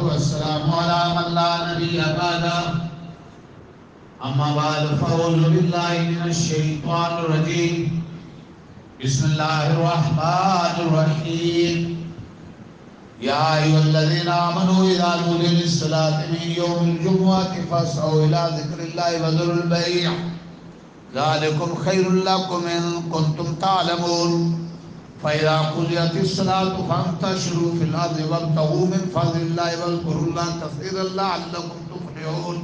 والسلام على من لا نبي بعده أما بعد فأعوذ بالله من الشيطان الرجيم بسم الله الرحمن الرحيم يا أيها الذين آمنوا إذا نودي للصلاة من يوم الجمعة فاسعوا إلى ذكر الله وذروا البيع ذلكم خير لكم إن كنتم تعلمون فإذا قضيت الصلاة فانتشروا في الأرض وابتغوا من فضل الله واذكروا الله كثيرا لعلكم تفلحون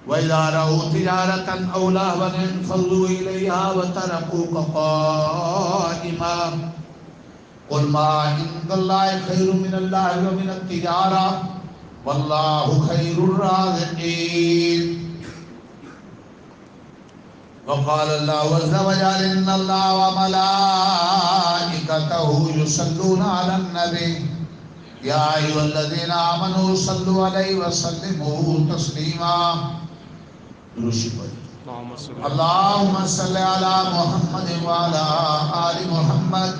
وإذا رأوا تجارة أو لهوا انفضوا إليها وتركوك قائما قل ما عند الله خير من الله ومن التجارة والله خير الرازقين. وقال الله عز وجل إن الله وملائكته يصلون على النبي يا أيها الذين آمنوا صلوا عليه وسلموا تسليما. اللهم صل على محمد وعلى آل محمد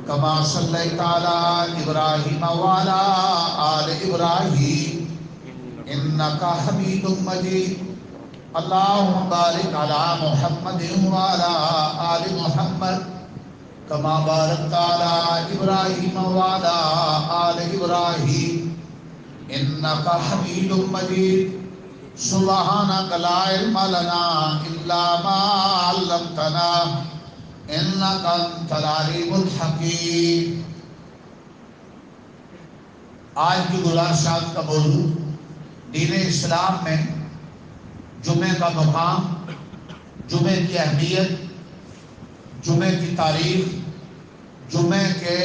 كما صليت على إبراهيم وعلى آل إبراهيم إنك حميد مجيد. اللهم بارك على محمد وعلى آل محمد كما باركت على إبراهيم وعلى آل إبراهيم إنك حميد مجيد. سبحانك لا علم لنا إلا ما علمتنا إنك أنت العليم الحكيم. آج کی گزارشات کا موضوع دین اسلام میں جمعے کا مقام، جمعے کی اہمیت، جمعے کی تاریخ، جمعے کے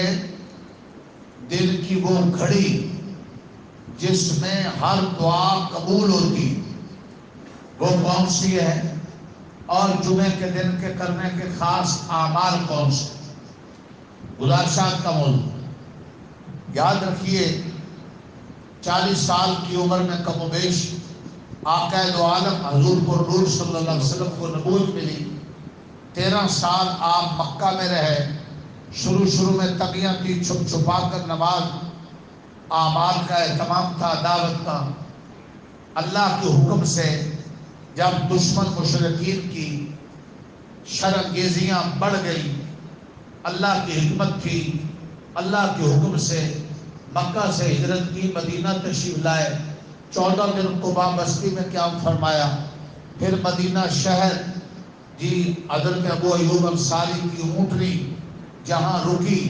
دن کی وہ گھڑی جس میں ہر دعا قبول ہوتی وہ کون سی ہے، اور جمعے کے دن کے کرنے کے خاص اعمال کون سے. گزارشات کا موضوع یاد رکھیے، 40 سال کی عمر میں کم و بیش آقا دو عالم حضور کو نور صلی اللہ علیہ وسلم کو نبوت ملی. 13 سال آپ مکہ میں رہے. شروع میں تقیہ تھی، چھپ چھپا کر نماز، اعمال کا اہتمام تھا، دعوت کا. اللہ کے حکم سے جب دشمن مشرکین کی شرانگیزیاں بڑھ گئی، اللہ کی حکمت تھی، اللہ کے حکم سے مکہ سے ہجرت کی، مدینہ تشریف لائے. 14 دن قباء بستی میں قیام فرمایا. پھر مدینہ شہر جی حضرت ابو ایوب انصاری کی اونٹنی جہاں رکی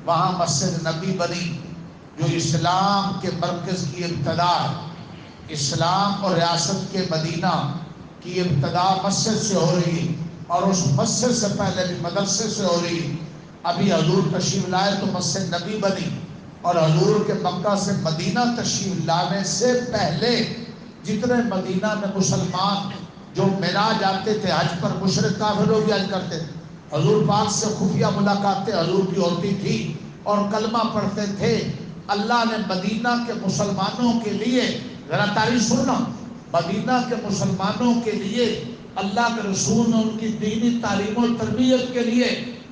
وہاں مسجد نبی بنی، جو اسلام کے مرکز کی ابتدا، اسلام اور ریاست کے مدینہ کی ابتدا مسجد سے ہو رہی، اور اس مسجد سے پہلے بھی مدرسے سے ہو رہی. ابھی حضور تشریف لائے تو مسجد نبی بنی، اور حضور کے مکہ سے مدینہ تشریف لانے سے پہلے جتنے مدینہ میں مسلمان جو معراج جاتے تھے حج پر، مشرک کافر لوگ بھی حج کرتے تھے. حضور پاک سے خفیہ ملاقاتیں حضور کی ہوتی تھی اور کلمہ پڑھتے تھے. اللہ نے مدینہ کے مسلمانوں کے لیے، ذرا تعریف سننا، مدینہ کے مسلمانوں کے لیے اللہ کے رسول نے ان کی دینی تعلیم و تربیت کے لیے،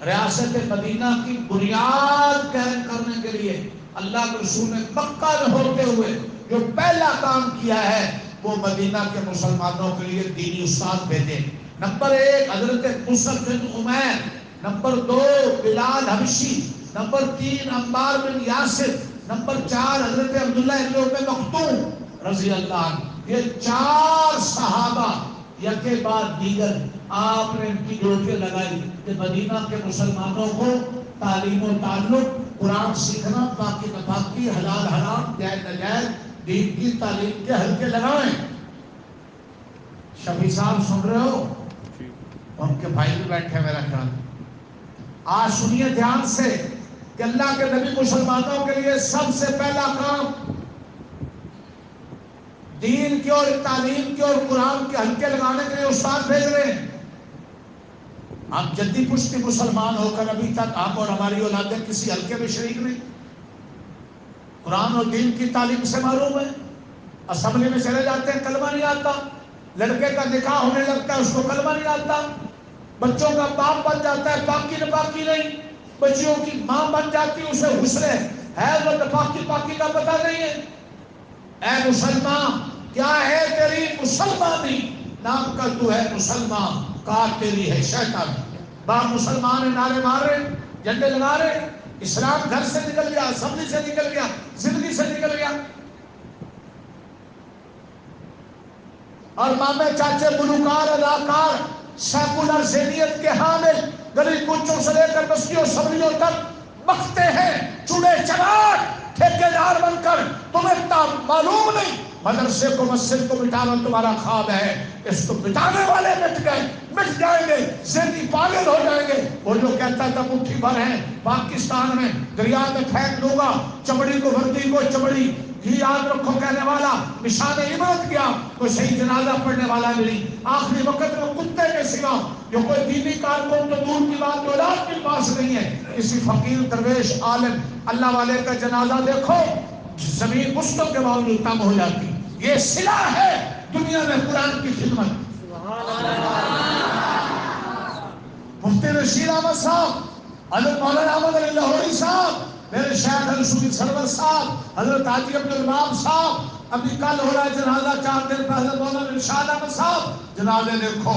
ریاست مدینہ کی بنیاد قائم کرنے کے لیے اللہ کے رسول نے مکہ میں ہوتے ہوئے جو پہلا کام کیا ہے وہ مدینہ کے مسلمانوں کے لیے دینی استاد بھیجے. نمبر 1 حضرت مصعب بن عمیر، نمبر 2 بلال حبشی، نمبر 3 عمار بن یاسر، نمبر 4 حضرت عبداللہ ابن ام مکتوم رضی اللہ عنہ. یہ 4 صحابہ یکے بعد دیگر آپ نے ان کی ڈیوٹی لگائی کہ مدینہ کے مسلمانوں کو تعلیم و تعلق، قرآن سیکھنا، پاکی نپاکی، حلال حرام، جائز ناجائز، دین کی تعلیم کے حلقے لگائیں. شفیع صاحب سن رہے ہو؟ ان کے بھائی بھی بیٹھے میرا خیال. آج سنیے دھیان سے کہ اللہ کے نبی مسلمانوں کے لیے سب سے پہلا کام دین کے اور تعلیم کے اور قرآن کے حلقے لگانے کے لیے استاد بھیج رہے ہیں. ہم جدی پشتی مسلمان ہو کر ابھی تک ہم اور ہماری اولادیں کسی حلقے میں شریک نہیں. قرآن اور دین کی تعلیم سے معروم ہے. اسمبلی میں چلے جاتے ہیں، کلمہ نہیں آتا. لڑکے کا نکاح ہونے لگتا ہے، اس کو کلمہ نہیں آتا. بچوں کا باپ بن جاتا ہے، پاکی نپاکی نہیں. بچیوں کی ماں بن جاتی ہے، اسے حسن حیض اور نفاق کی پاکی کا پتہ نہیں ہے. اے مسلمان کیا ہے تیری مسلمانی؟ نام کا تو ہے مسلمان، کار تیری ہے شیطانی۔ باپ مسلمان نعرے مار رہے، جھنڈے لگا رہے، اسلام گھر سے نکل گیا، اسمبلی سے نکل گیا، زندگی سے نکل گیا، اور مامے چاچے گلوکار اداکار سیکولر ذہنیت کے حامل گلی کوچوں سے لے کر بستیوں سبریوں تک بکتے ہیں چوڑے چراغ ٹھیکیدار بن کر۔ تمہیں اتنا معلوم نہیں مدرسے کو مسجد کو مٹانا تمہارا خواب ہے، اس کو مٹانے والے مٹ گئے، مٹ جائیں گے، ذہنی پاگل ہو جائیں گے۔ وہ جو کہتا تھا مٹھی بھر ہے پاکستان میں دریا میں پھینک دوں گا، چمڑی کو وردی کو چمڑی، یہ یاد رکھو کہنے والا نشان عبرت کیا، کوئی صحیح جنازہ پڑھنے والا نہیں۔ آخری وقت میں کتے کے سوا جو کوئی دینی کارکن تو دور کی بات اولاد کے پاس نہیں ہے، کسی فقیر درویش عالم اللہ والے کا جنازہ دیکھو زمین مستوں کے باوجود کم ہو جاتی۔ یہ صلہ ہے دنیا میں قرآن کی خدمت۔ مفتی رشید احمد صاحب، حضرت مولانا احمد علی لاہوری صاحب، میرے شیخ السوری سرور صاحب، حضرت حاجی عبدالوہاب صاحب، ابھی کل ہو رہا ہے جنازہ 4 دن پہلے حضرت مولانا ارشاد احمد صاحب۔ جنازے دیکھو،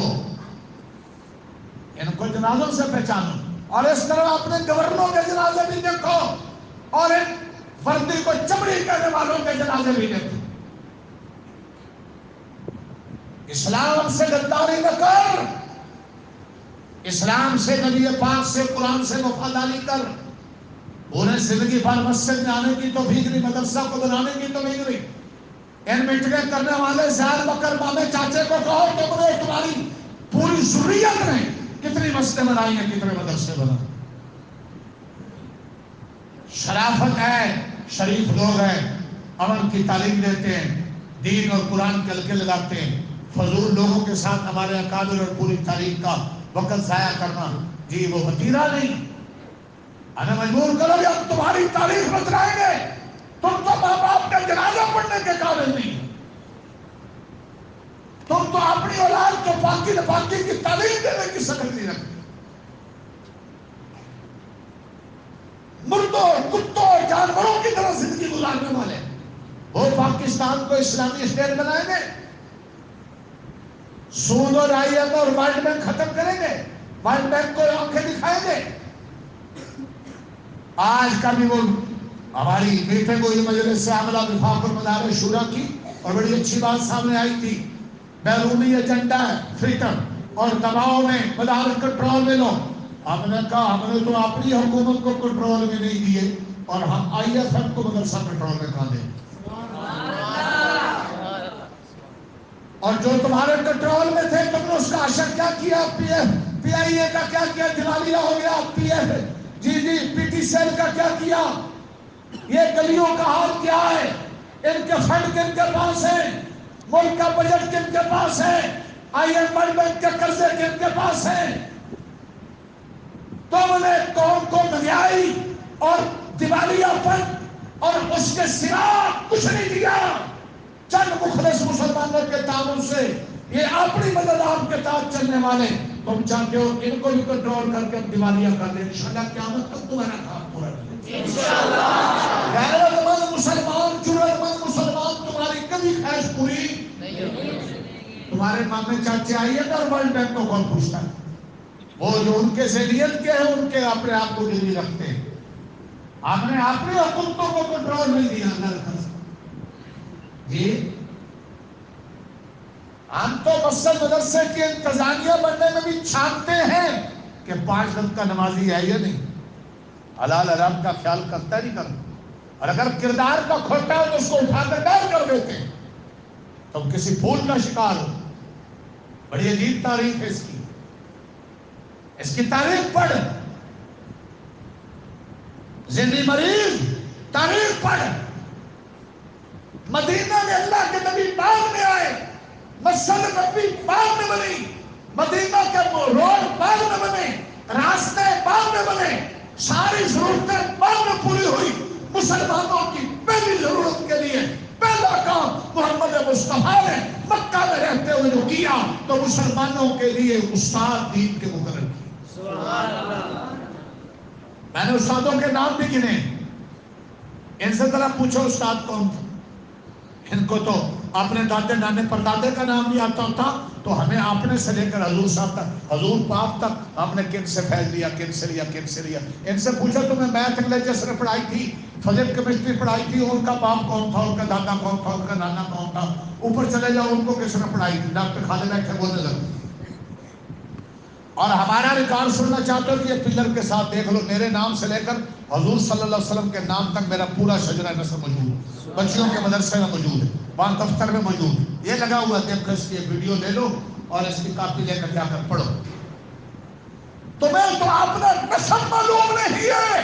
ان کو جنازوں سے پہچانو، اور اس طرح اپنے گورنروں کے جنازے بھی دیکھو، اور ان وردی کو چمڑی کہنے والوں کے جنازے بھی دیکھو۔ اسلام سے غداری نہ کر، اسلام سے، نبی پاک سے، قرآن سے وفاداری کر۔ انہیں زندگی بھر مسجد میں آنے کی توفیق نہیں، مدرسہ کو بنانے کی توفیق نہیں۔ ان میٹنگیں کرنے والے زیاد بکر مامے چاچے کو کہو تم نے تمہاری پوری ذریت نے کتنی مسجدیں بنائی ہیں، کتنے مدرسے بنائے۔ شرافت ہے، شریف لوگ ہیں، امن کی تعلیم دیتے ہیں، دین اور قرآن کے حلقے لگاتے ہیں۔ فضول لوگوں کے ساتھ ہمارے اکابر اور پوری تاریخ کا وقت ضائع کرنا، جی وہ وتیرہ نہیں۔ ہمیں مجبور کرو کہ ہم تمہاری تاریخ بتلائیں گے، تم تو ماں باپ کا جنازہ پڑھنے کے قابل نہیں، تم تو اپنی اولاد کو پاکی نپاکی کی تعلیم دینے کی سکت نہیں رکھتے۔ مردوں، کتوں، جانوروں کی طرح زندگی گزارنے والے وہ پاکستان کو اسلامی اسٹیٹ بنائیں گے، سود اور IMF اور ورلڈ بینک ختم کریں گے، ورلڈ بینک کو آنکھیں دکھائیں گے۔ آج کا بھی وہ ہماری میٹنگ ہوئی مجلس عاملہ وفاق المدارس شورا کی، اور بڑی اچھی بات سامنے آئی تھی، بیرونی ایجنڈا ہے فریڈم اور دباؤ میں مدارس کنٹرول میں لو۔ ہم نے کہا ہم نے تو اپنی حکومت کو کنٹرول میں نہیں دیے، اور ہم ISM کو مدرسہ کنٹرول میں کہاں دیں؟ اور جو تمہارے کنٹرول میں تھے تم نے اس کا اشر کیا کیا؟ PIA کا کیا کیا؟ دیوالیہ ہو گیا۔ PTCL کا کیا کیا؟ یہ گلیوں کا حال کیا ہے؟ ان کے فنڈ کن کے پاس ہیں؟ ملک کا بجٹ کن کے پاس ہے؟ IMF ورلڈ بینک کے قرضے کن کے پاس ہیں؟ تم نے قوم کو مہنگائی اور دیوالیہ فنڈ اور اس کے سوا کچھ نہیں دیا۔ چند مخلص مسلمانوں کے تعاون سے یہ اپنی مدد آپ کے ساتھ چلنے والے، تم چاہتے ہو ان کو بھی کنٹرول کر کے دیوالیہ کر دیں، انشاءاللہ قیامت تک تمہارا کام پورا کرے انشاءاللہ۔ غیرت مند مسلمان، جرأت مند مسلمان تمہاری کبھی خواہش پوری نہیں ہوگی۔ تمہارے مامے چاچے آئیے اور ورلڈ بینک کو کون پوچھتا ہے؟ وہ جو ان کے ذہنیت کے ہیں ان کے اپنے آپ کو گروی رکھتے ہیں۔ آپ نے اپنی حکومتوں کو کنٹرول نہیں دیا اللہ کا۔ جی ہم تو مسجد مدرسے کی انتظامیہ بننے میں بھی چھانتے ہیں کہ 5 وقت کا نمازی ہے یا نہیں، حلال حرام کا خیال کرتا نہیں کرتا، اور اگر کردار کا کھوٹا ہے تو اس کو اٹھا کر ڈال کر دیتے ہیں، تم کسی پھول کا شکار ہو۔ بڑی عجیب تاریخ ہے اس کی تاریخ پڑھ، ذہنی مریض تاریخ پڑھ۔ مدینہ میں اللہ کے نبی بعد میں آئے، مسجد نبی بعد میں بنی، مدینہ کے روڈ بعد میں بنے، راستے بعد میں بنے، ساری ضرورتیں بعد میں پوری ہوئی۔ مسلمانوں کی پہلی ضرورت کے لیے پہلا کام محمد مصطفیٰ نے مکہ میں رہتے ہوئے جو کیا تو مسلمانوں کے لیے استاد دین کے مقرر کیے۔ سبحان اللہ۔ میں نے استادوں کے نام بھی گنے، ان سے ذرا پوچھو استاد کون تھا؟ ان کو تو اپنے دادے نانے پردادے کا نام نہیں آتا ہوتا، تو ہمیں اپنے سے لے کر حضور صاحب تک، حضور پاک تک ہم نے کن سے فیض لیا، کن سے لیا، کن سے لیا. ان سے پوچھا تمہیں میتھ انگلش جس نے پڑھائی تھی، فزکس کیمسٹری پڑھائی تھی، ان کا باپ کون تھا، ان کا دادا کون تھا، ان کا نانا کون تھا. اوپر چلے جاؤ ان کو کس نے پڑھائی تھی، ڈاکٹر خالد بیٹھے بولنے لگے. اور ہمارا ریکارڈ سننا چاہتے ہو کہ یہ پلر کے ساتھ دیکھ لو، میرے نام سے لے کر حضور صلی اللہ علیہ وسلم کے نام تک میرا پورا شجرہ نسب موجود ہے، بچیوں کے مدرسے میں موجود ہے، وہاں دفتر میں موجود ہے، یہ لگا ہوا ہے. دیکھ کر اس کی ایک ویڈیو لے لو اور اس کی کاپی لے کر جا کر پڑھو. تمہیں تو اپنا نسب معلوم نہیں ہے.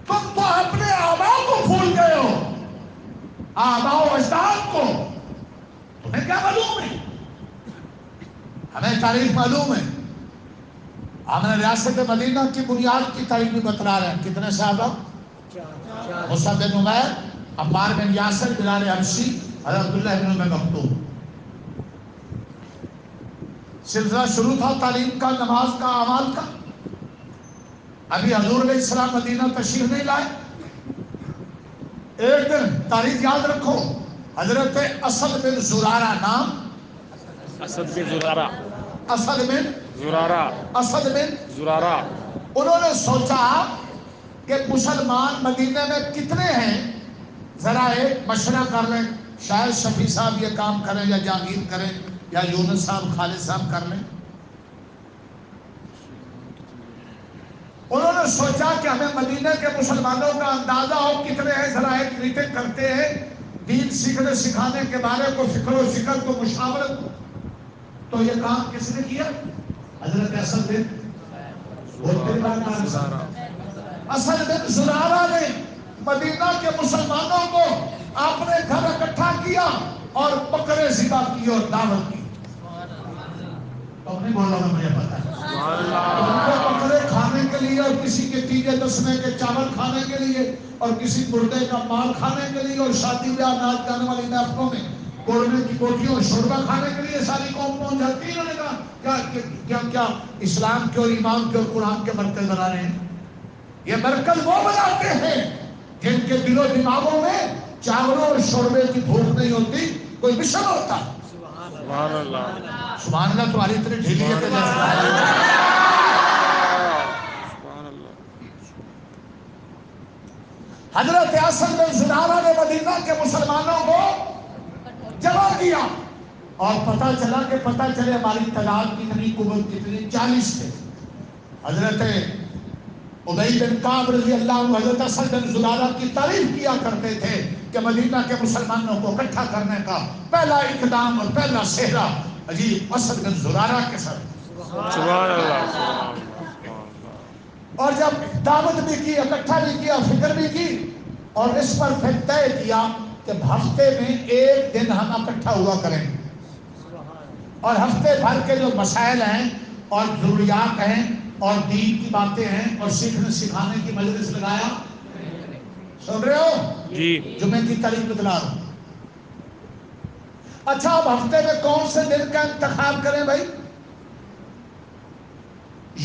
تم تو اپنے آباء کو بھول گئے ہو، آباء و اجداد کو. تمہیں کیا معلوم ہے؟ ہمیں تاریخ معلوم ہے. ہم نے ریاست مدینہ کی بنیاد کی تاریخ بھی بتلا رہے ہیں. کتنے صحابہ؟ مصعب بن عمیر، عمار بن یاسر، بلال حبشی، حضرت عبداللہ بن ام مکتوم. سلسلہ شروع تھا تعلیم کا، نماز کا، اعمال کا. ابھی حضور علیہ السلام مدینہ تشریف نہیں لائے. ایک دن تاریخ یاد رکھو، حضرت اسد بن زرارہ، نام اسد بن زرارہ، اسد بن زرارہ، اسد بن زرارہ. انہوں نے سوچا کہ مسلمان مدینہ میں کتنے ہیں، ذرا ایک مشورہ کر لیں. شاید شفیع صاحب یہ کام کریں، یا جہانگیر کریں، یا یونس صاحب، خالد صاحب کر لیں. انہوں نے سوچا کہ ہمیں مدینہ کے مسلمانوں کا اندازہ ہو کتنے ہیں، ذرا ایک میٹنگ کرتے ہیں، دین سیکھنے سکھانے کے بارے کو، فکر و ذکر کو، مشاورت. تو یہ کام کس نے کیا؟ حضرت اسد بن اسد بن زرارہ نے مدینہ کے مسلمانوں کو اپنے گھر اکٹھا کیا اور بکرے ذبح کی اور دعوت کی. تو نہیں بول رہا، مجھے پتا ہے. ان کو بکرے کھانے کے لیے، اور کسی کے تیجے دسویں کے چاول کھانے کے لیے، اور کسی مردے کا مال کھانے کے لیے، اور شادی بیاہ ناچ گانے والی محفلوں میں قورمے کی کوٹھیوں اور شوربہ کھانے کے لیے ساری قوم پہنچ جاتی ہے. انہوں نے کہا کیا کیا اسلام کے اور ایمان کے اور قرآن کے مرکز بنا رہے ہیں. یہ مرکز وہ بناتے ہیں جن کے دل و دماغوں میں چاولوں اور شوربے کی بھوک نہیں ہوتی، کوئی مشن ہوتا. سبحان اللہ، سبحان اللہ. تمہاری اتنی ڈھیلی ہے کہ سبحان اللہ. حضرت اسد بن زرارہ نے مدینہ کے مسلمانوں کو جمع کیا، اور پتہ چلا کہ پتہ چلے ہماری تعداد کتنی، قوت کتنی، 40 تھے. حضرت ابی بن کعب رضی اللہ عنہ حضرت اسد بن زرارہ کی تعریف کیا کرتے تھے کہ مدینہ کے مسلمانوں کو اکٹھا کرنے کا پہلا اقدام اور پہلا صحرا عجیب اسد بن زرارہ کے ساتھ. سبحان اللہ. اور جب دعوت بھی کی، اکٹھا بھی کیا، فکر بھی کی، اور اس پر پھر طے کیا کہ ہفتے میں ایک دن ہم اکٹھا ہوا کریں گے، اور ہفتے بھر کے جو مسائل ہیں اور ضروریات ہیں اور دین کی باتیں ہیں اور سیکھنے سکھانے کی مجلس لگایا. سن رہے ہو؟ جی. جمعے کی تاریخ بتلا رہا ہوں. اچھا، اب ہفتے میں کون سے دن کا انتخاب کریں بھائی؟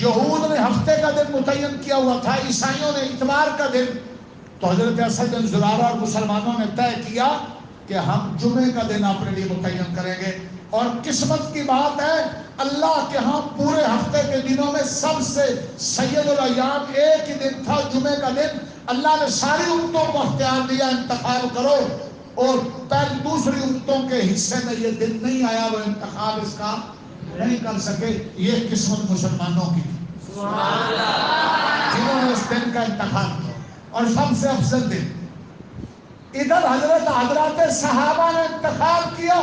یہود نے ہفتے کا دن متعین کیا ہوا تھا، عیسائیوں نے اتوار کا دن. تو حضرت اسد بن زرارہ اور مسلمانوں نے طے کیا کہ ہم جمعے کا دن اپنے لیے متعین کریں گے. اور قسمت کی بات ہے، اللہ کے ہاں پورے ہفتے کے دنوں میں سب سے سید الایام ایک ہی دن تھا، جمعے کا دن. اللہ نے ساری امتوں کو اختیار دیا، انتخاب کرو، اور پہلے دوسری امتوں کے حصے میں یہ دن نہیں آیا، وہ انتخاب اس کا نہیں کر سکے. یہ قسمت مسلمانوں کی جنہوں نے اس دن کا انتخاب کیا. اور سب سے افضل دن ادھر حضرات صحابہ نے انتخاب کیا،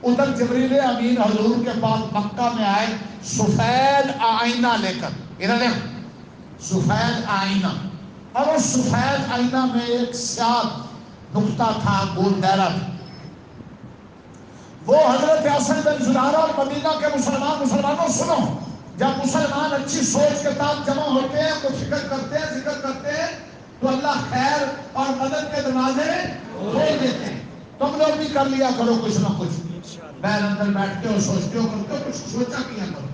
ادھر جبریل امین حضور کے پاس مکہ میں آئے سفید آئینہ لے کر. ادھر دیکھ، سفید آئینہ. اور اس سفید آئینہ میں ایک سیاہ نقطہ تھا، گول دائرہ تھا. وہ حضرت اسد بن زرارہ اور مدینہ کے مسلمانوں سنو، جب مسلمان اچھی سوچ کے ساتھ جمع ہوتے ہیں، تو فکر کرتے ہیں، ذکر کرتے ہیں، تو اللہ خیر اور مدد کے دروازے کھول دیتے ہیں. تم لوگ بھی کر لیا کرو کچھ نہ کچھ، بہر اندر بیٹھتے ہو سوچتے ہو کرتے ہو، کچھ سوچا کیا کرو۔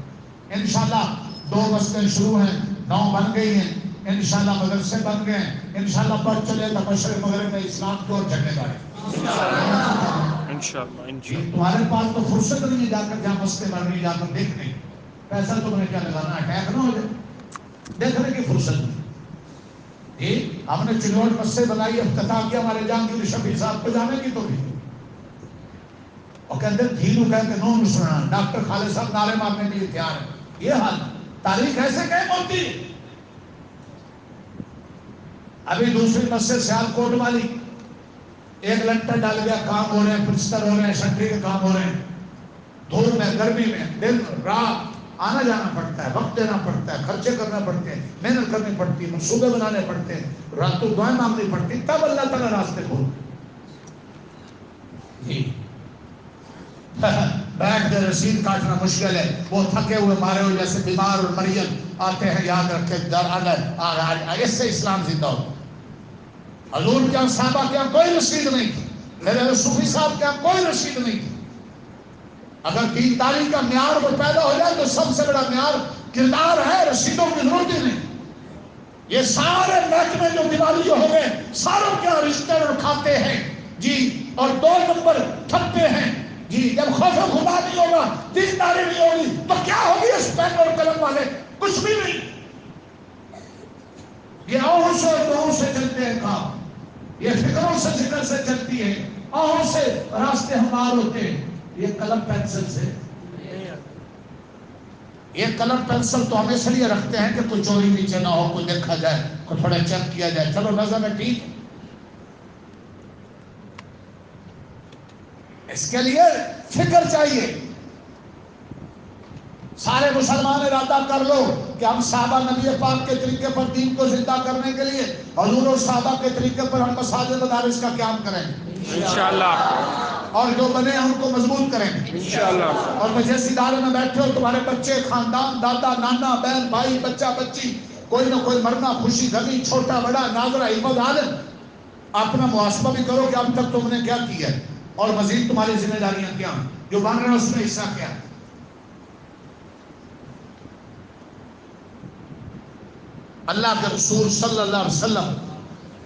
انشاءاللہ 2 مسجدیں شروع ہیں، 9 بن گئی ہیں، انشاءاللہ مدرسے بن گئے ہیں، انشاءاللہ پڑھ چلے تو مشرق مغرب میں اسلام کی اور جھنڈے گاڑے۔ انشاءاللہ تمہارے پاس تو فرصت نہیں ہے جا کر جہاں مسجدیں بن رہی جا کر دیکھنے، پیسہ تم نے کیا لگانا، اٹیک نہ ہو جائے، دیکھنے کی فرصت نہیں۔ جی ہم نے چلوٹ مسجد بنائی، افتتاح کیا، ہمارے جہانگیر شفیع صاحب کو جانے کی تو بھی اور کہتے دھیرو کہتے نو مسلمان، ڈاکٹر خالد صاحب نعرے مارنے کے لیے تیار ہے۔ یہ حال تاریخ ایسے قائم ہوتی ہے۔ ابھی دوسری مسجد سیالکوٹ والی، 1 لنٹر ڈال گیا، کام ہو رہے ہیں، پلسٹر ہو رہے ہیں، شٹری کے کام ہو رہے ہیں، دھوپ میں گرمی میں دن رات آنا جانا پڑتا ہے، وقت دینا پڑتا ہے، خرچے کرنا پڑتے ہیں، محنت کرنی پڑتی ہے، منصوبے بنانے پڑتے ہیں، راتوں دعائیں مانگنی پڑتی، تب اللہ تعالیٰ راستے کھولتے جی۔ بیٹھ کے رسید کاٹنا مشکل ہے، وہ تھکے ہوئے مارے ہوئے جیسے بیمار اور مریض آتے ہیں، یاد رکھے اس سے اسلام زندہ ہو۔ حضور کے صحابہ کے یہاں کوئی رسید نہیں تھی، میرے صوفی صاحب کے یہاں کوئی رسید نہیں تھی۔ اگر دینداری کا معیار وہ پیدا ہو جائے تو سب سے بڑا معیار کردار ہے، رسیدوں کی ضرورت ہی نہیں۔ یہ سارے محکمے جو دیوالی ہو گئے، ساروں کے رشتے کھاتے ہیں جی، اور 2 نمبر تھکتے ہیں جی۔ جب خوف خدا نہیں ہوگا، دینداری نہیں ہوگی تو کیا ہوگی اس پین اور قلم والے؟ کچھ بھی نہیں۔ یہ آہوں سے اور دوہوں سے چلتے ہیں کام، یہ فکروں سے ذکر سے چلتی ہے، آہوں سے راستے ہموار ہوتے ہیں، یہ قلم پینسل سے۔ یہ قلم پینسل تو ہم اس لیے رکھتے ہیں کہ کوئی چوری نیچے نہ ہو، کوئی دیکھا جائے، کوئی تھوڑا چیک کیا جائے، چلو نظر میں ٹھیک۔ اس کے لیے فکر چاہیے۔ سارے مسلمان ارادہ کر لو کہ ہم صحابہ نبی پاک کے طریقے پر دین کو زندہ کرنے کے لیے حضور اور صحابہ کے طریقے پر ہم مساجد مدارس کا قیام کریں انشاءاللہ، اور جو بنے ہم کو مضبوط کریں انشاءاللہ۔ اور میں جیس ادارے میں بیٹھے ہو، تمہارے بچے، خاندان، دادا، نانا، بہن، بھائی، بچہ، بچی، کوئی نہ کوئی مرنا، خوشی، غمی، چھوٹا بڑا، ناظرہ، حفظ، عالم، اپنا محاسبہ بھی کرو کہ اب تک تم نے کیا کیا ہے اور مزید تمہاری ذمہ داریاں کیا ہیں، جو بن رہے ہیں اس میں حصہ کیا ہے۔ اللہ کے رسول صلی اللہ علیہ وسلم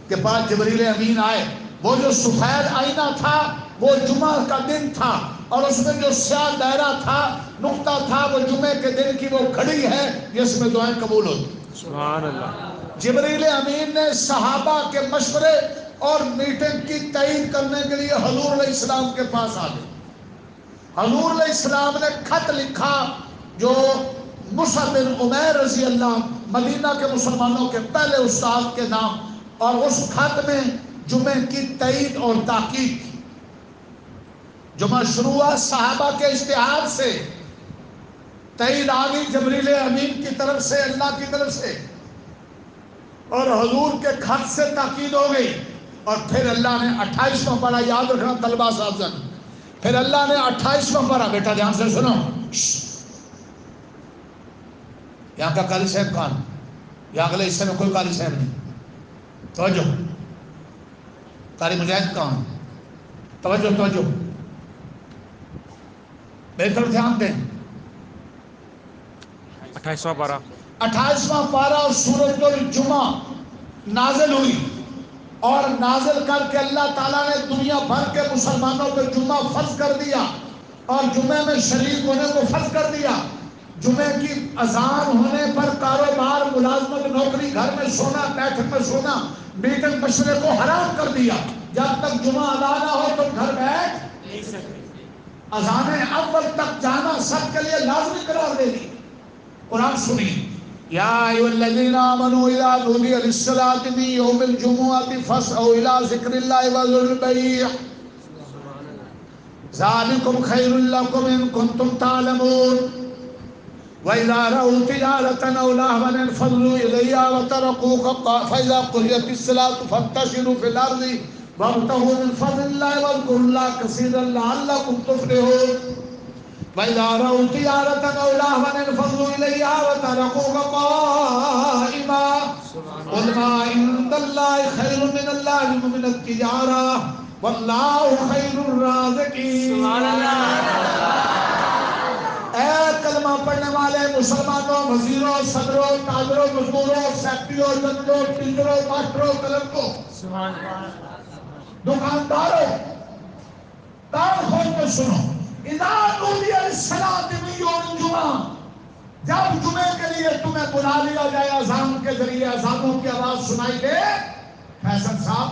کے پاس جبریل امین آئے، وہ جو سفید آئینہ تھا وہ جمعہ کا دن تھا، اور اس میں جو سیاہ دائرہ تھا، نقطہ تھا، وہ جمعے کے دن کی وہ گھڑی ہے جس میں دعائیں قبول ہوتی۔ سبحان اللہ۔ جبریل امین نے صحابہ کے مشورے اور میٹنگ کی تعیین کرنے کے لیے حضور علیہ السلام کے پاس آ گئے۔ حضور علیہ السلام نے خط لکھا جو مصعب بن عمیر رضی اللہ عنہ، مدینہ کے مسلمانوں کے پہلے استاد کے نام، اور اس خط میں جمعے کی تعیین اور تاکید کی۔ جمعہ شروع ہوا صحابہ کے اجتہاد سے، تعیین آ گئی جبریل امین کی طرف سے، اللہ کی طرف سے، اور حضور کے خط سے تاکید ہو گئی۔ اور پھر اللہ نے 28واں پارہ، یاد رکھنا طلبہ صاحب، پھر اللہ نے 28واں پارہ، بیٹا دھیان سے سنو، یہاں کا قاری صاحب کون؟ یہاں اگلے حصے میں کوئی قاری صاحب نہیں، توجہ، قاری مجاہد کون؟ توجہ توجہ، میری طرف دھیان دیں۔ 28واں پارہ، 28واں پارہ سورۃ الجمعہ نازل ہوئی، اور نازل کر کے اللہ تعالیٰ نے دنیا بھر کے مسلمانوں پہ جمعہ فرض کر دیا، اور جمعے میں شریک ہونے کو فرض کر دیا۔ جمعے کی اذان ہونے پر کاروبار، ملازمت، نوکری، گھر میں سونا، بیٹھک میں سونا، میٹنگ مشورے کو حرام کر دیا۔ جب تک جمعہ ادا نہ ہو تو گھر بیٹھ نہیں سکتے۔ اذان اول تک جانا سب کے لیے لازمی قرار دے دی۔ قرآن سنی، یا ایھا الذین آمنوا اذا نودی للصلاۃ من یوم الجمعۃ فاسعوا الی ذکر اللہ وذروا البیع ذلکم خیر لکم ان کنتم تعلمون وَإِذَا رَأَوْا تِجَارَةً أَوْ لَهْوًا انفَضُّوا إِلَيْهَا وَتَرَكُوكَ فَإِذَا قُضِيَتِ الصَّلَاةُ فَانتَشِرُوا فِي الْأَرْضِ وَابْتَغُوا مِن فَضْلِ اللَّهِ وَاذْكُرُوا اللَّهَ كَثِيرًا لَعَلَّكُمْ تُفْلِحُونَ وَإِذَا رَأَوْا تِجَارَةً أَوْ لَهْوًا انفَضُّوا إِلَيْهَا وَتَرَكُوكَ قَائِمًا قُلْ مَا عِندَ اللَّهِ خَيْرٌ مِّنَ اللَّهِ وَمِنَ التِّجَارَةِ واللہ خیر الرازقین. اے کلمہ پڑھنے والے مسلمانوں، وزیروں، صدروں، تاجروں، مزدوروں، سیکٹریوں، ججوں، ٹیچروں، ماسٹروں، کلرکوں، دکانداروں، کان کھول کے سنو. اذا نودی للصلاۃ من یوم الجمعہ، جب جمعے کے لیے تمہیں بلا لیا جائے اذان کے ذریعے، اذانوں کی آواز سنائی دے فیصل صاحب،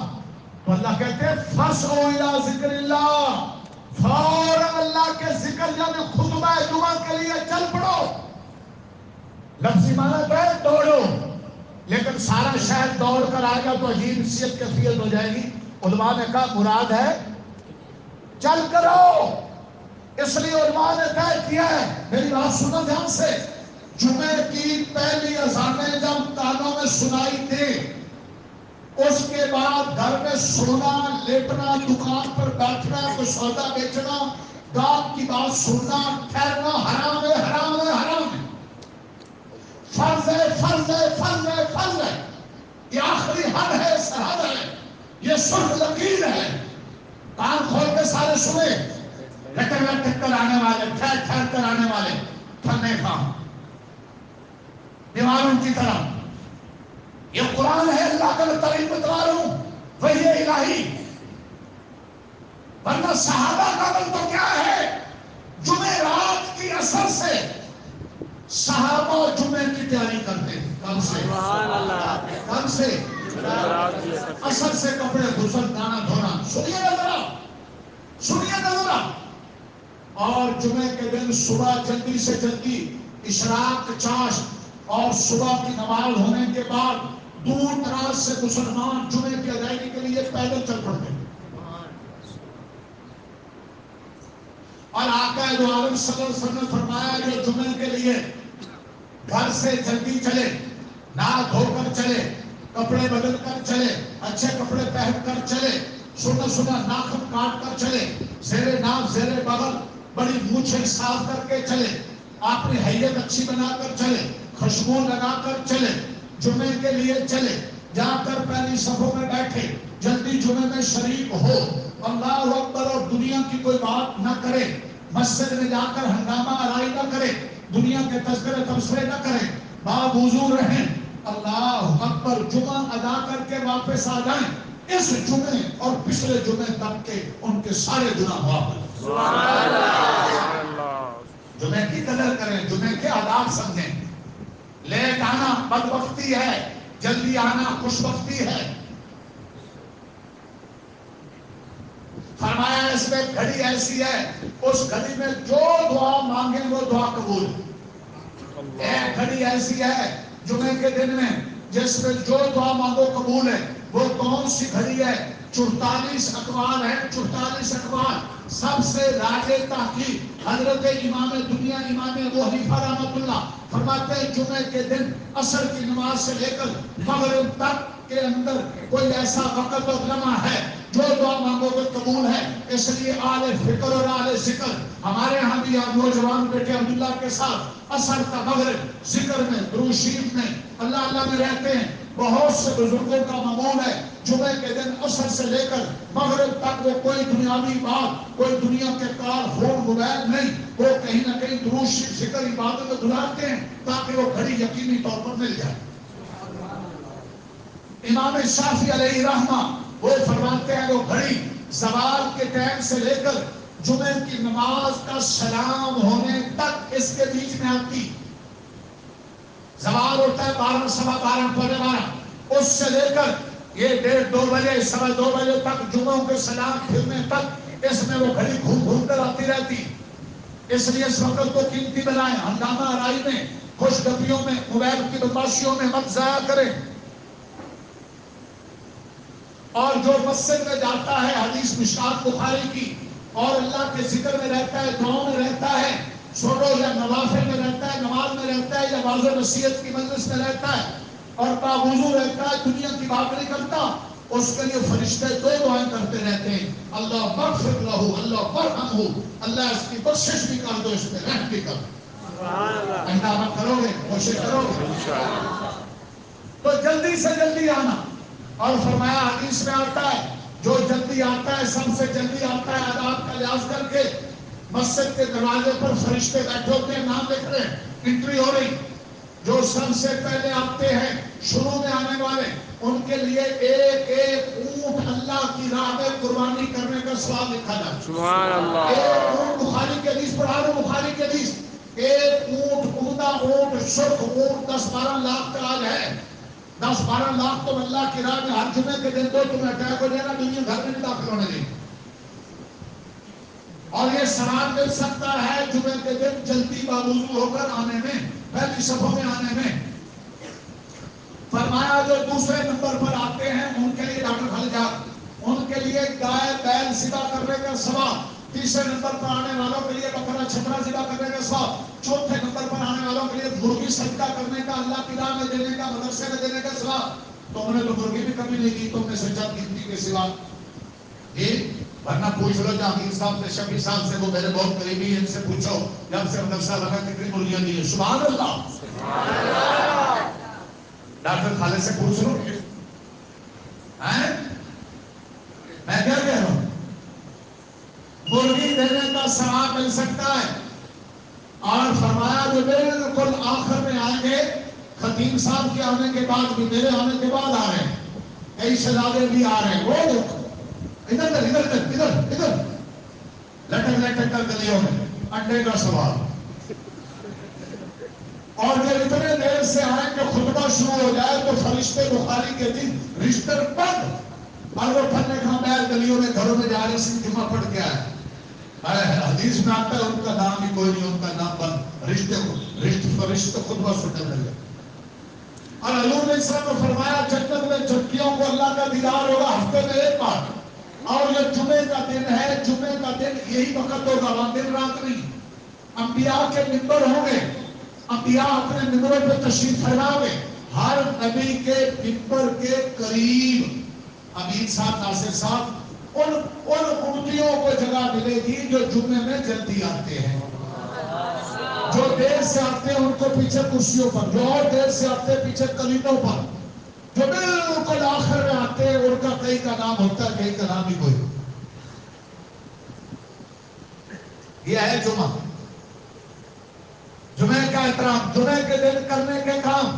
تو اللہ کہتے ہیں فَاسْعُوا إِلَىٰ ذِكْرِ اللَّهِ، فوراً اللہ کے ذکر یعنی خطبہ جمعہ کے لیے چل پڑو. لفظی معنی تو ہے دوڑو، لیکن سارا شہر دوڑ کر آئے گا تو عجیب سی کیفیت ہو جائے گی. علماء نے کہا مراد ہے چل کرو. اس لیے علماء نے طے کیا ہے، میری بات سنو دھیان سے، جمعے کی پہلی اذانیں جب کانوں میں سنائی دے، اس کے بعد گھر میں سونا، لیٹنا، دکان پر بیٹھنا، کوئی سودا بیچنا، گاہک کی بات سننا، ٹھہرنا حرام ہے، حرام ہے، حرام ہے. فرض ہے، فرض ہے، فرض ہے، فرض ہے. یہ آخری حد ہے، سرحد ہے، یہ سرخ لکیر ہے. کان کھول کے سارے سنے. لٹک لٹک کر آنے والے، ٹھہر ٹھہر کر آنے والے، پھلنے کھا بیماروں کی طرح. یہ قرآن ہے، اللہ کا میں تعریف بتلا رہا ہوں، وحی الہی. ورنہ صحابہ کا عمل تو کیا ہے، جمعے رات کی اثر سے صحابہ جمعے کی تیاری کرتے. کم سے کم سے اثر سے کپڑے غسل دانا دھونا. سنیے گا ذرا، سنیے گا ذرا. اور جمعے کے دن صبح جلدی سے جلدی اشراق چاش اور صبح کی نماز ہونے کے بعد دور دراز سے مسلمان جمعے کی ادائیگی کے لیے پیدل چل پڑتے ہیں. اور آقا دو عالم صلی اللہ علیہ وسلم نے فرمایا جو جمعے کے لیے گھر سے جلدی چلے، نہا دھو کر چلے، کپڑے بدل کر چلے، اچھے کپڑے پہن کر چلے، سنا سنا ناخن کاٹ کر چلے، زیر ناف زیر بغل بڑی مونچھیں صاف کر کے چلے، اپنی حیت اچھی بنا کر چلے، خوشبو لگا کر چلے، جمعے کے لیے چلے، جا کر پہلی صفوں میں بیٹھے، جلدی جمعے میں شریک ہو، اللہ اکبر، اور دنیا کی کوئی بات نہ کرے، مسجد میں جا کر ہنگامہ آرائی نہ کرے، دنیا کے تذکرے تبصرے نہ کریں، باوضو رہیں، اللہ اکبر، جمعہ ادا کر کے واپس آ جائیں. اس جمعے اور پچھلے جمعے تک کے ان کے سارے گناہ معاف. جمعے کی قدر کریں، جمعے کے آداب سمجھیں. لیٹ آنا بدبختی ہے، جلدی آنا خوشبختی ہے. فرمایا اس میں گھڑی ایسی ہے، اس گھڑی میں جو دعا مانگیں وہ دعا قبول. ایک گھڑی ایسی ہے جمعے کے دن میں جس میں جو دعا مانگو قبول ہے. وہ کون سی گھڑی ہے؟ 44 اقوال ہیں، 44 اقوال. سب سے راجے تحقیق حضرت امام دنیا امام ابو حنیفہ رحمۃ اللہ فرماتے ہیں جمعے کے دن عصر کی نماز سے لے کر مغرب تک کے اندر کوئی ایسا وقت اور لمحہ ہے جو دعا مانگو گے قبول ہے. اس لیے آل فکر اور آل ذکر ہمارے ہاں بھی آپ نوجوان بیٹے عبداللہ کے ساتھ عصر کا مغرب ذکر میں درود شریف میں اللہ اللہ میں رہتے ہیں. بہت سے بزرگوں کا معمول ہے جمعے کے دن عصر سے لے کر مغرب تک وہ کوئی دنیاوی بات، کوئی دنیا کے کار فون موبائل نہیں، وہ کہیں نہ کہیں درود شریف ذکر عبادت میں گزارتے ہیں تاکہ وہ گھڑی یقینی طور پر مل جائے. امام شافعی علیہ رحمہ وہ فرماتے ہیں وہ گھڑی زوال کے ٹائم سے لے کر جمعے کی نماز کا سلام ہونے تک اس کے بیچ میں آتی. زوال ہوتا ہے 12 سوا 12 پونے 12، اس سے لے کر یہ 1:30 2 بجے سوا 2 بجے تک جمعوں کے سلام پھرنے تک اس میں وہ گھڑی گھوم گھوم کر آتی رہتی. اس لیے اس وقت کو قیمتی بنائیں، ہنگامہ آرائی میں، خوش گپیوں میں، موبائل کی بدماشیوں میں مت ضائع کریں. اور جو مسجد میں جاتا ہے حدیث مشکات بخاری کی اور اللہ کے ذکر میں رہتا ہے، دعاؤں میں رہتا ہے، چھوڑو یا نوافل میں رہتا ہے، نماز میں رہتا ہے یا واضح نصیحت کی مجلس میں رہتا ہے اور باوضو رہتا ہے، دنیا کی بات نہیں کرتا، اس کے لیے فرشتے 2 دعائیں کرتے رہتے ہیں، اللہ مغفر لہو، اللہ برحمہ، اللہ اس کی بخشش بھی کر دو، اس پہ رحم بھی کر دو. اندازہ کرو گے، کوشش کرو گے تو جلدی سے جلدی آنا. اور فرمایا حدیث میں آتا ہے جو جلدی آتا ہے سب سے جلدی آتا ہے آداب کا لحاظ کر کے مسجد کے دروازے پر فرشتے بیٹھے ہوتے ہیں، نام لکھ رہے ہیں، انٹری ہو رہی. جو سب سے پہلے آتے ہیں شروع میں آنے والے ان کے لیے ایک ایک اونٹ اللہ کی راہ میں قربانی کرنے کا ثواب لکھا جاتا ہے. سبحان اللہ. ایک اونٹ، بخاری کی حدیث پڑھا رہا ہوں، بخاری کی حدیث، ایک اونٹ، عمدہ اونٹ، سرخ اونٹ 10-12 لاکھ کا آج ہے. 10-12 لاکھ تم اللہ کی راہ میں ہر جمعے کے دن دو، تمہیں اٹیک ہو جائے گا، دنیا گھر میں نہیں داخل ہونے دیں. اور یہ ثواب مل سکتا ہے جمعے کے دن جلدی باوضو ہو کر آنے میں، پہلی صفوں میں آنے میں. فرمایا جو دوسرے نمبر پر آتے ہیں ان کے لیے ڈاکٹر خالد ان کے لیے گائے بیل ذبح کرنے کا ثواب. تیسرے نمبر پر آنے والوں کے لیے بکرا چھپرا ذبح کرنے کا ثواب. چوتھے نمبر پر آنے والوں کے لیے مرغی صدقہ کرنے کا، اللہ کی راہ میں دینے کا، مدرسے میں دینے کا ثواب. تم نے تو مرغی بھی کمی نہیں کی، تم نے سے چند گنتی کے سوا. ورنہ پوچھ لو جہانگیر صاحب سے، شفیع صاحب سے، وہ میرے بہت قریبی ہیں، ان سے پوچھو جب سے مدرسہ لگا کتنی مرغیاں دی ہیں. سبحان اللہ. ڈاکٹر خالد سے پوچھ لو. میں کیا کہہ رہا ہوں؟ مرغی دینے کا ثواب مل سکتا ہے. اور فرمایا جو بالکل آخر میں آئیں گے، خطیب صاحب کے آنے کے بعد بھی، میرے آنے کے بعد آ رہے ہیں، کئی شہزادے بھی آ رہے ہیں. وہ دیکھو ادھر ادھر ادھر ادھر لٹک لٹک کر گلیوں میں انڈے کا سوال. اور جب اتنے دیر سے آئیں کہ خطبہ شروع ہو جائے تو فرشتے بخاری کے دن رشتہ بند، اور وہ پھلنے کھا بیل گلیوں میں گھروں میں جا رہے سے جمعہ پڑھ کے آئے. حدیث میں آتا ہے ان کا نام ہی کوئی نہیں، ان کا نام بند، رشتے خطبہ سننے لگے. اور حضور نے اسلام نے فرمایا جنت میں جھپکیوں کو اللہ کا دیدار ہوگا ہفتے میں ایک بار. اور یہ جمعے کا دن ہے، جمعے کا دن یہی وقت ہوگا، وہاں دن رات نہیں. انبیاء کے ممبر ہوں گے، انبیاء اپنے ممبروں پہ تشریف فرماؤ گے. ہر نبی کے ممبر کے قریب امین صاحب، ناصر صاحب، ان امتیوں کو جگہ ملے گی جو جمعے میں جلدی آتے ہیں. جو دیر سے آتے ہیں ان کو پیچھے کرسیوں پر، جو اور دیر سے آتے ہیں پیچھے کلیدوں پر. جو بالکل آخر میں آتے ہیں ان کا کئی کا نام ہوتا ہے، کئی کا نام ہی کوئی. یہ ہے جمعہ، جمعے کا احترام، جمعے کے دن کرنے کے کام.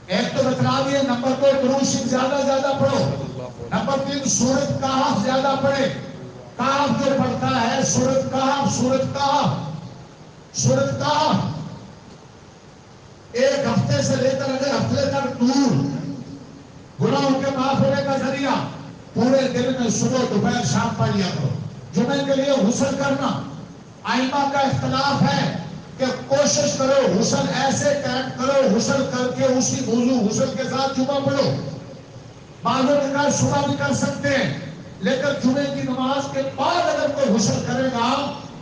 ایک تو بتلا دیے، نمبر 2 درود شریف زیادہ زیادہ پڑھو. نمبر 3 سورۃ کہف زیادہ پڑھے. کہف جو پڑھتا ہے سورۃ کہف، سورۃ کہف، سورۃ کہف ایک ہفتے سے لے کر اگلے ہفتے تک دور گناہوں کے معاف ہونے کا ذریعہ. پورے دن میں صبح دوپہر شام پڑھ لیا کرو. جمعے کے لیے غسل کرنا، ائمہ کا اختلاف ہے کہ کوشش کرو غسل ایسے ٹائم کرو، غسل کر کے اسی وضو غسل کے ساتھ جمعہ پڑھو. بعضوں نے کہا صبح بھی کر سکتے ہیں، لیکن جمعے کی نماز کے بعد اگر کوئی غسل کرے گا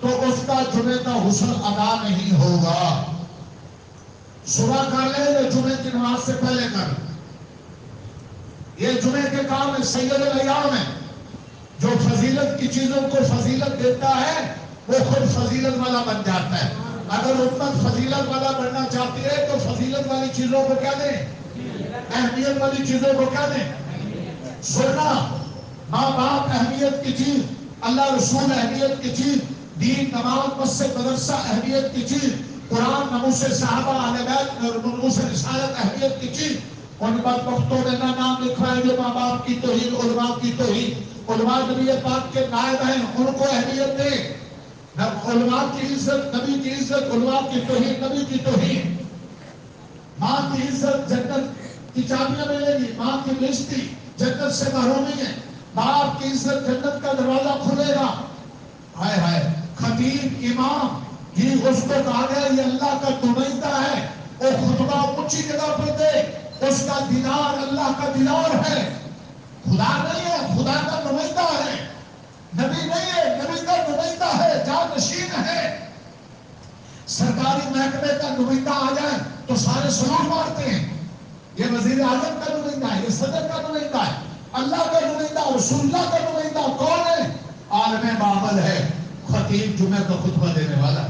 تو اس کا جمعے کا غسل ادا نہیں ہوگا. صبح کر لے یا جمعے کی نماز سے پہلے کر. یہ جمعے کے کام ہے، سید الایام ہے. جو فضیلت کی چیزوں کو فضیلت دیتا ہے وہ خود فضیلت والا بن جاتا ہے. اگر امت فضیلت والا بننا چاہتی ہے تو فضیلت والی چیزوں کو کیا دیں، اہمیت والی چیزوں کو کیا دیں. سننا، ماں باپ اہمیت کی چیز، اللہ رسول اہمیت کی چیز، دین نماز مسجد مدرسہ اہمیت کی چیز، قرآن ناموس صحابہ اہل بیت ناموس رسالت اہمیت کی چیز. ان بدبختوں نے نہ نام لکھا ہے جو ماں باپ کی توہین، علماء کی توہین. علماء نبی پاک کے نائب ہیں، ان کو اہمیت دے. علماء کی عزت، نبی کی عزت، علماء کی توہین، نبی کی توہین. ماں کی عزت، جنت کی چابیاں ملے گی. ماں کی بےزتی جنت سے محرومی ہے. باپ کی عزت، جنت کا دروازہ کھلے گا. ہائے ہائے، خطیب امام یہ اس کو کہا گیا یہ اللہ کا نمائندہ ہے، وہ خطبہ اونچی جگہ پر دے. اس کا دیدار اللہ کا دیدار ہے، خدا نہیں ہے، خدا کا نمائندہ ہے. نبی نہیں ہے، نبی کا نمائندہ ہے، جانشین ہے. سرکاری محکمے کا نمائندہ آ جائے تو سارے سلام مارتے ہیں. یہ وزیر اعظم کا نمائندہ ہے، یہ صدر کا نمائندہ ہے، اللہ کا نمائندہ، رسول اللہ کا نمائندہ کون ہے؟ عالم بابل ہے، خطیب جمعہ کا خطبہ دینے والا.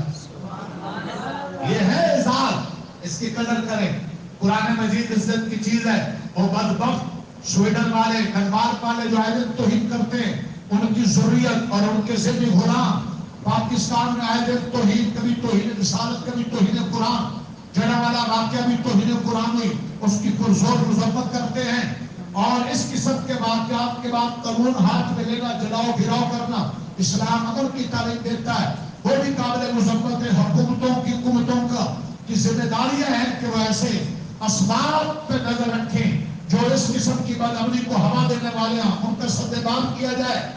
یہ ہے اعزاز، اس کی قدر کریں. قرآن مجید عزت کی چیز ہے. وہ بدبخت سویڈن والے ڈنمارک والے جو آئے دن توہین کرتے ہیں، ان کی ذریت اور ان کے ذمہ غلام پاکستان میں آئے دن توہین، کبھی توہین رسالت، کبھی توہین قرآن، جڑا والا واقعہ بھی توہین قرآن ہوئی، اس کی پرزور مذمت کرتے ہیں۔ اور اس قسم کے واقعات کے بعد قانون ہاتھ میں لینا، جلاؤ گراؤ کرنا، اسلام امن کی تعلیم دیتا ہے، وہ بھی قابل مذمت ہے۔ حکومتوں کا کی ذمہ داریاں ہیں کہ وہ ایسے اسباب پہ نظر رکھیں جو اس قسم کی بدعملی کو ہوا دینے والے ہیں، ان کا سدباب کیا جائے۔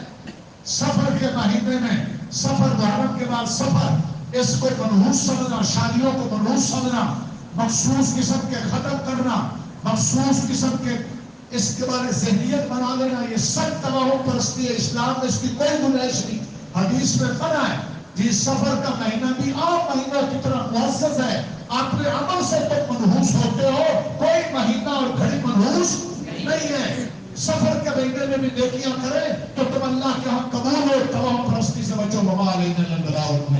سفر کے مہینے میں سفر، محرم کے بعد سفر، اس کو منحوس سمجھنا، شادیوں کو منحوس سمجھنا، مخصوص قسم کے ختم کرنا، مخصوص قسم کے اس کے بارے ذہنیت بنا لینا، یہ سب تباہ پرستی ہے۔ اسلام میں اس کی کوئی گنجائش نہیں۔ حدیث میں منع ہے جس سفر کا مہینہ بھی عام مہینہ کی طرح معزز ہے، اپنے عمل سے تم منحوس ہوتے ہو، کوئی مہینہ اور گھڑی منحوس نہیں ہے۔ سفر کے مہینے میں بھی نیکیاں کریں تو تم اللہ کے ہاں قبول ہو، تباہ پرستی سے بچو۔ وما علینا الا البلاغ،